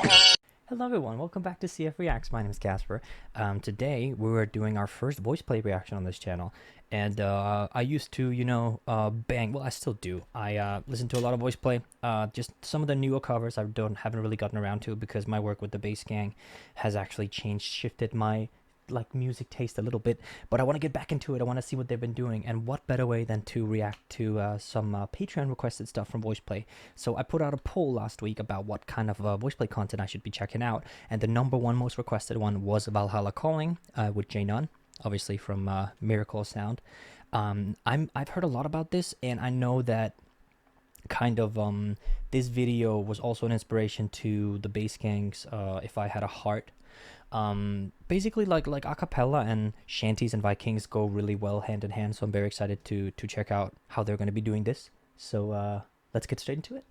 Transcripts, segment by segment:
Hello everyone, welcome back to CF Reacts. My name is Casper. Today we were doing our first VoicePlay reaction on this channel, and I used to, I still do. I listen to a lot of VoicePlay. Just some of the newer covers I haven't really gotten around to because my work with the bass gang has actually shifted my music taste a little bit, but I want to get back into it. I want to see what they've been doing, and what better way than to react to some Patreon requested stuff from VoicePlay. So I put out a poll last week about what kind of VoicePlay content I should be checking out, and the #1 most requested one was Valhallah Calling with J Nunn, obviously from Miracle Sound. I've heard a lot about this, and I know that this video was also an inspiration to the bass gang's If I Had a Heart. Basically like acapella and shanties and Vikings go really well hand in hand, so I'm very excited to check out how they're going to be doing this. So let's get straight into it.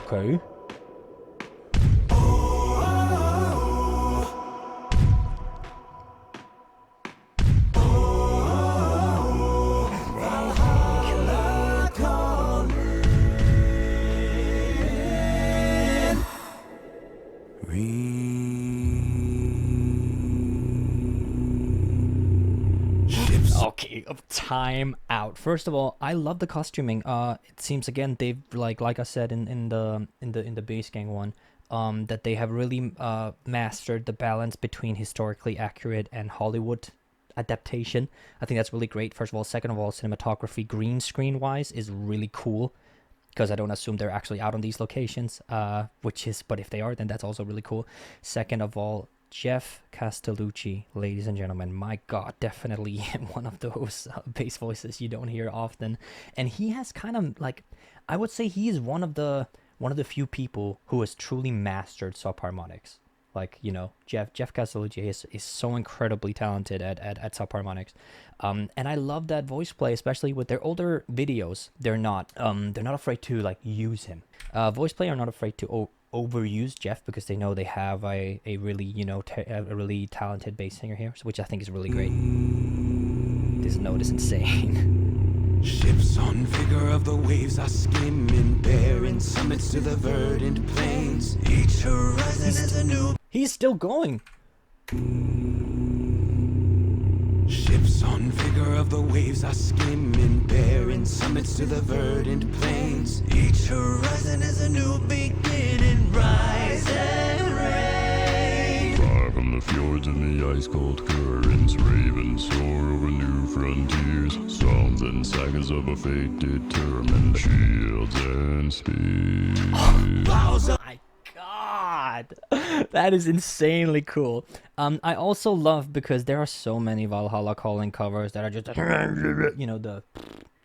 Okay. Okay, time out. First of all, I love the costuming. It seems again they've like I said in the bass gang one, that they have really mastered the balance between historically accurate and Hollywood adaptation. I think that's really great. First of all, second of all, cinematography green screen wise is really cool, because I don't assume they're actually out on these locations, but if they are, then that's also really cool. Second of all, Jeff Castellucci, ladies and gentlemen, my god, definitely one of those bass voices you don't hear often, and he has I would say he is one of the few people who has truly mastered subharmonics. Jeff Castellucci is so incredibly talented at subharmonics, and I love that VoicePlay, especially with their older videos. They're not afraid to use him. VoicePlay are not afraid to overuse Jeff, because they know they have a really a really talented bass singer here, which I think is really great. This note is insane. Ships on vigor of the waves are skimming, bearing summits to the verdant plains. Each horizon is a new. He's still going. Ships on vigor of the waves are skimming, bearing summits to the verdant plains. Each horizon is a new beginning. Rise and reign. Far from the fjords and the ice-cold currents, ravens soar over new frontiers. Storms and sagas of a fate determined, shields and spears. My god, that is insanely cool. I also love, because there are so many Valhallah Calling covers that are just the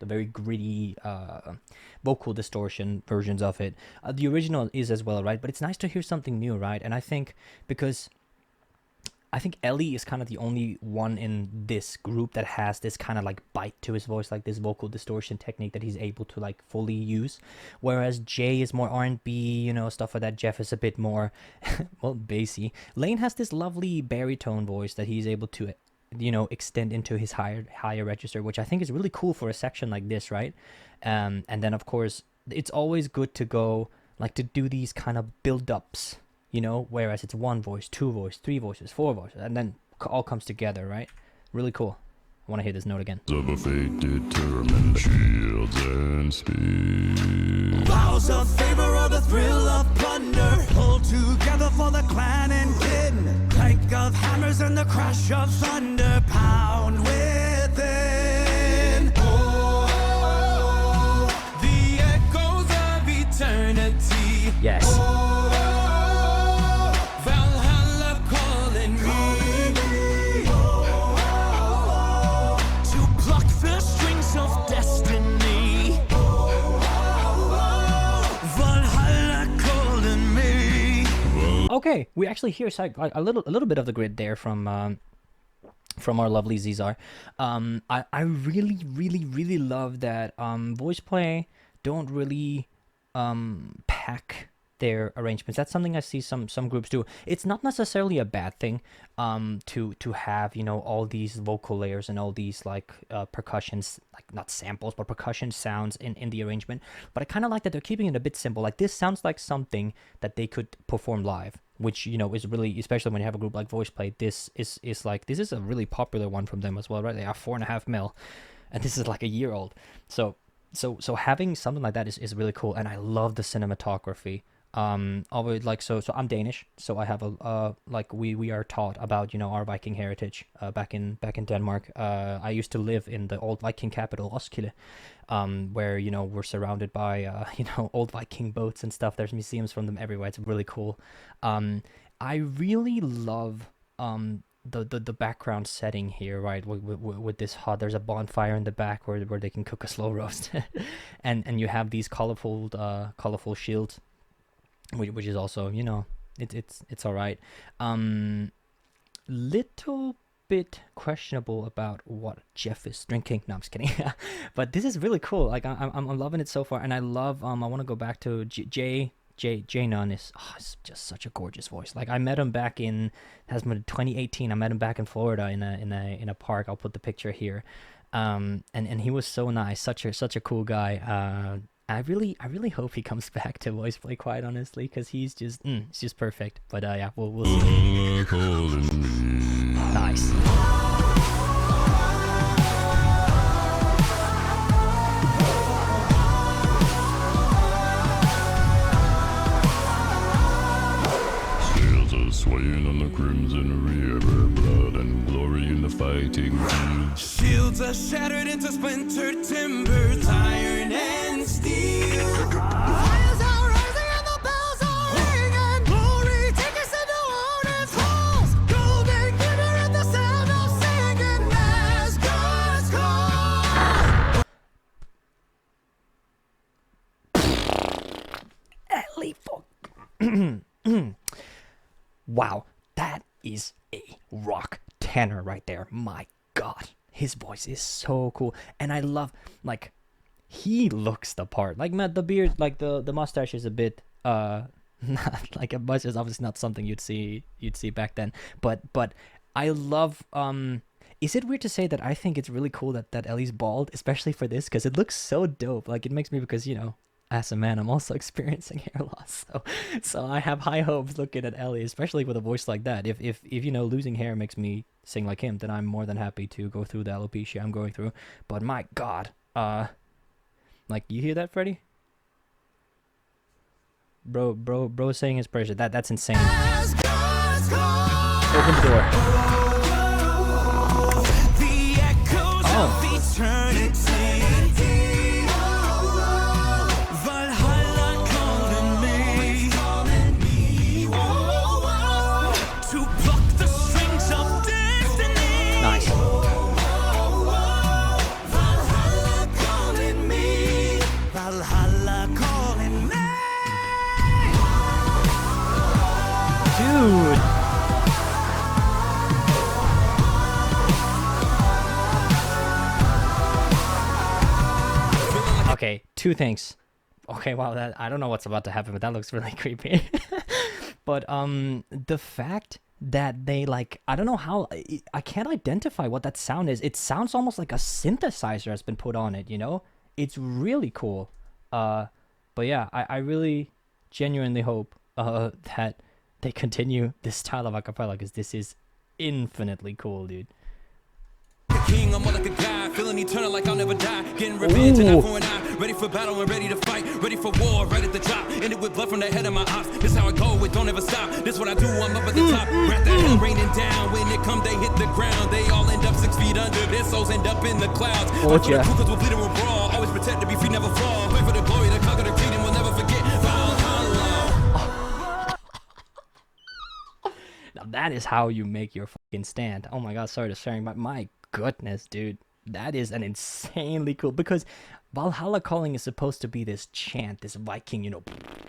very gritty vocal distortion versions of it. The original is as well, right? But it's nice to hear something new, right? And I think Ellie is kind of the only one in this group that has this kind of bite to his voice, this vocal distortion technique that he's able to fully use, whereas Jay is more R&B, stuff like that. Jeff is a bit more well, bassy. Lane has this lovely baritone voice that he's able to extend into his higher register, which I think is really cool for a section like this, right? And then of course it's always good to go to do these kind of build-ups, whereas it's one voice, two voice, three voices, four voices, and then all comes together, right? Really cool. I want to hear this note again. Of a fate determined, shields and spears. Vows of favor or the thrill of plunder, pulled together for the clan and kin. Clank of hammers and the crash of thunder, pound within. Oh, the echoes of eternity. Yes. Valhallah calling me to pluck the strings of destiny. Valhallah calling me. Okay, we actually hear a little bit of the grid there from our lovely Zizar. I really love that VoicePlay don't really pack their arrangements. That's something I see some groups do. It's not necessarily a bad thing, to have, you know, all these vocal layers and all these like percussions, like not samples but percussion sounds in the arrangement. But I kind of like that they're keeping it a bit simple. Like this sounds like something that they could perform live, which, you know, is really, especially when you have a group like VoicePlay. This is like, this is a really popular one from them as well, right? They are 4.5 mil, and this is like a year old. So having something like that is really cool, and I love the cinematography. Always like, so I'm Danish, so I have a like, we are taught about, you know, our Viking heritage back in Denmark. I used to live in the old Viking capital Roskilde, where, you know, we're surrounded by you know, old Viking boats and stuff. There's museums from them everywhere. It's really cool. I really love the background setting here, right? With this hut, there's a bonfire in the back where they can cook a slow roast, and you have these colorful shields, which is also, you know, it's all right. Little bit questionable about what Jeff is drinking. No, I'm just kidding. But this is really cool. Like I'm loving it so far, and I love. I want to go back to Jay Nunn is, it's just such a gorgeous voice. Like I met him back in 2018. I met him back in Florida in a park. I'll put the picture here. And he was so nice, such a cool guy. I really hope he comes back to VoicePlay, quite honestly, because he's just perfect. But yeah, we'll see. Nice. Swaying on the crimson river, blood and glory in the fighting field. Shields are shattered into splintered timbers, iron and steel. Fires are rising and the bells are ringing. Glory, take us into Odin's halls. Golden glitter at the sound of singing. Asgard's Ellie, wow, that is a rock tenor right there. My God, his voice is so cool, and I love, like, he looks the part. Like, the beard, like the mustache is a bit not like a mustache is obviously not something you'd see back then. But I love. Is it weird to say that I think it's really cool that Ellie's bald, especially for this, because it looks so dope. Like, it makes me, because, you know, as a man, I'm also experiencing hair loss, so I have high hopes looking at Ellie, especially with a voice like that. If you know, losing hair makes me sing like him, then I'm more than happy to go through the alopecia I'm going through. But my God, like, you hear that, Freddie? Bro saying his prayers. That's insane. Open the door. Oh. Dude. Okay, two things. Okay, wow, that, I don't know what's about to happen, but that looks really creepy. But the fact that they, like, I don't know how, I can't identify what that sound is. It sounds almost like a synthesizer has been put on it, you know? It's really cool. But yeah, I really genuinely hope that they continue this style of acapella, because this is infinitely cool, dude. King, I'm more like a guy, feeling eternal like I'll never die. Getting revenge and eye for an eye, ready for battle and ready to fight, ready for war, right at the drop. Ended with blood from the head of my ops. This how I go, it don't ever stop. This what I do, I'm up at the top. Wrap that hell raining down. When it come, they hit the ground. They all end up 6 feet under. Their souls end up in the clouds. Oh, yeah. Cougars will bleed and will brawl. Always protect to be free, never fall. Wait for the glory, the conquer the creed, and we'll never forget Valhallah. Now that is how you make your fucking stand. Oh my God, sorry to sharing, but my goodness, dude, that is an insanely cool, because Valhalla calling is supposed to be this chant, this Viking,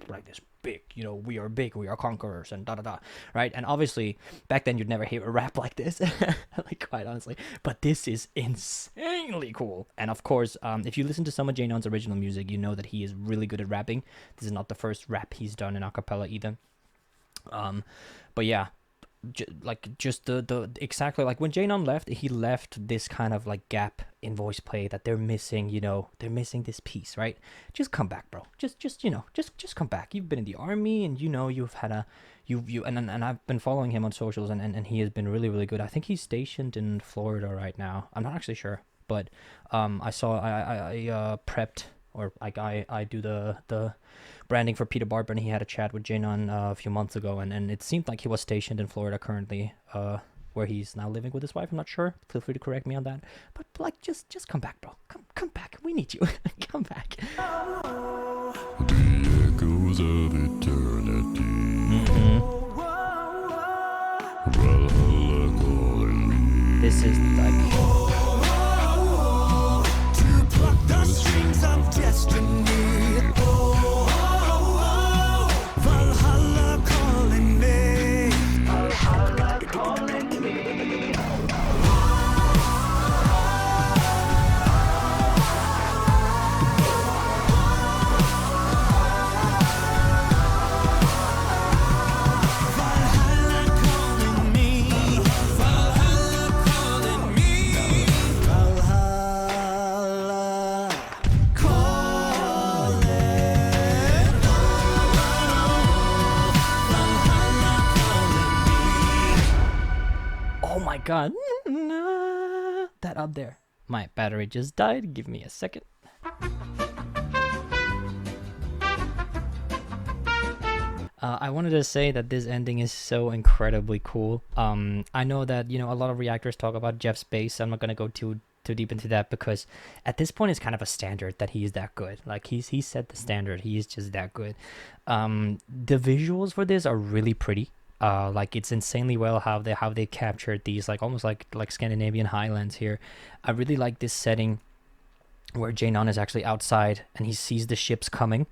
like this big, we are big, we are conquerors, and da da da, right? And obviously, back then you'd never hear a rap like this, like quite honestly. But this is insanely cool. And of course, if you listen to some of Janon's original music, you know that he is really good at rapping. This is not the first rap he's done in acapella either. But yeah, just the exactly like when Janon left, he left this kind of like gap in VoicePlay that they're missing. They're missing this piece, right? Just come back, bro. Just come back. You've been in the army, and you've had a and I've been following him on socials, and he has been really really good. I think he's stationed in Florida right now. I'm not actually sure, but I saw I prepped, or like I do the branding for Peter Barber, and he had a chat with Janon a few months ago, and it seemed like he was stationed in Florida currently, where he's now living with his wife. I'm not sure. Feel free to correct me on that. But like, just come back, bro. Come back. We need you. Come back. The echoes of eternity. Valhalla calling me. This is like. To pluck the strings of destiny. Valhalla calling me. Valhalla calling me. Valhalla calling me. Valhalla calling me. Valhalla calling. Oh my god. That up there. My battery just died. Give me a second. I wanted to say that this ending is so incredibly cool. I know that, a lot of reactors talk about Jeff's bass. I'm not going to go too deep into that, because at this point it's kind of a standard that he's that good. Like he set the standard. He is just that good. The visuals for this are really pretty. Like it's insanely well how they captured these, like almost like Scandinavian highlands here. I really like this setting where Janon is actually outside and he sees the ships coming,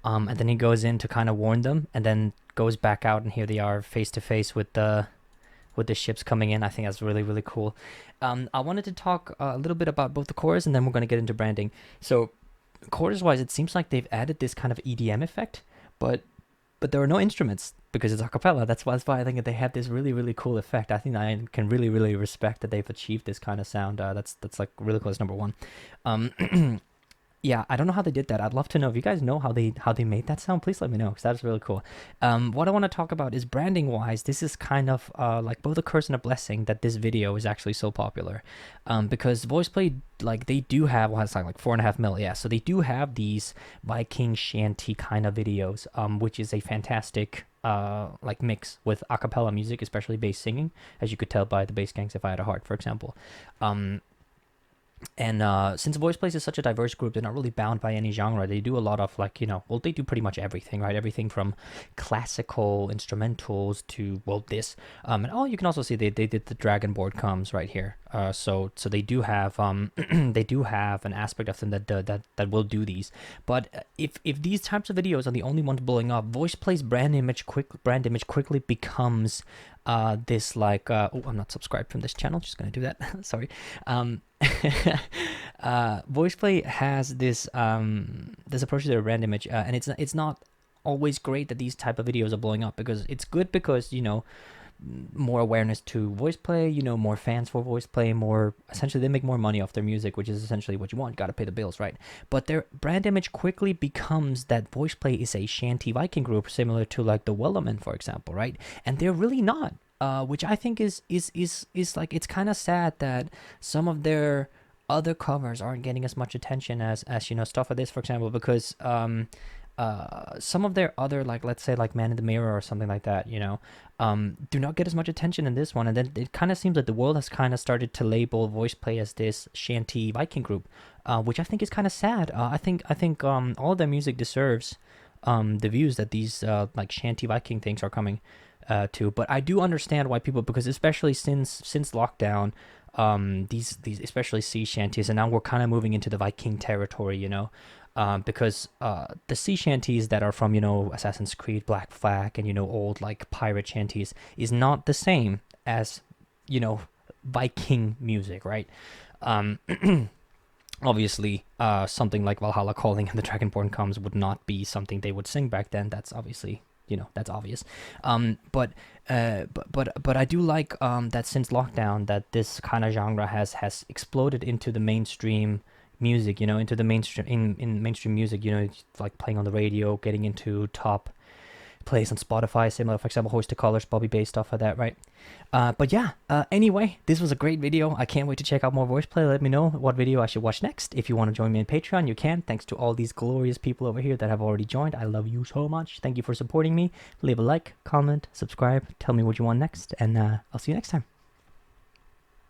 and then he goes in to kind of warn them, and then goes back out, and here they are face to face with the ships coming in. I think that's really really cool. I wanted to talk a little bit about both the chorus, and then we're going to get into branding. So chorus wise, it seems like they've added this kind of EDM effect, but there are no instruments because it's a cappella. That's why I think that they have this really really cool effect. I think I can really really respect that they've achieved this kind of sound. That's like really cool. It's number one. Yeah, I don't know how they did that. I'd love to know if you guys know how they made that sound. Please let me know, because that's really cool. What I want to talk about is branding wise. This is kind of like both a curse and a blessing that this video is actually so popular, because VoicePlay, like they do have, well, it's like 4.5 mil, yeah. So they do have these Viking shanty kind of videos, which is a fantastic like mix with a cappella music, especially bass singing, as you could tell by the Bass Gangs If I Had a Heart, for example. And since VoicePlay is such a diverse group, they're not really bound by any genre. They do a lot of like, well, they do pretty much everything, right? Everything from classical instrumentals to, well, this. And you can also see they did the Dragon board comes right here. So they do have they do have an aspect of them that will do these. But if these types of videos are the only ones blowing up, VoicePlay's brand image quickly becomes this like oh, I'm not subscribed from this channel, just gonna do that. Sorry. VoicePlay has this approach to their brand image, and it's not always great that these type of videos are blowing up, because it's good because more awareness to VoicePlay, more fans for VoicePlay, more essentially they make more money off their music, which is essentially what you want. You got to pay the bills, right? But their brand image quickly becomes that VoicePlay is a shanty Viking group, similar to like the Wellerman, for example, right? And they're really not. Which I think is like, it's kind of sad that some of their other covers aren't getting as much attention as stuff like this, for example, because some of their other, like, let's say like Man in the Mirror or something like that, do not get as much attention in this one. And then it kind of seems like the world has kind of started to label VoicePlay as this shanty Viking group, which I think is kind of sad. I think all of their music deserves the views that these like shanty Viking things are coming to. But I do understand why people, because especially since lockdown, these especially sea shanties, and now we're kind of moving into the Viking territory, because the sea shanties that are from Assassin's Creed, Black Flag, and old like pirate shanties is not the same as Viking music, right? Um, Obviously, something like Valhalla Calling and the Dragonborn Comes would not be something they would sing back then. That's obviously, that's obvious. But I do like that since lockdown that this kind of genre has exploded into the mainstream music, into the mainstream in mainstream music, like playing on the radio, getting into top plays on Spotify, similar, for example, Hoist the Colors, Bobby Bay, stuff like that, right? But yeah, anyway, this was a great video. I can't wait to check out more VoicePlay. Let me know what video I should watch next. If you want to join me on Patreon, you can. Thanks to all these glorious people over here that have already joined. I love you so much. Thank you for supporting me. Leave a like, comment, subscribe, tell me what you want next, and I'll see you next time.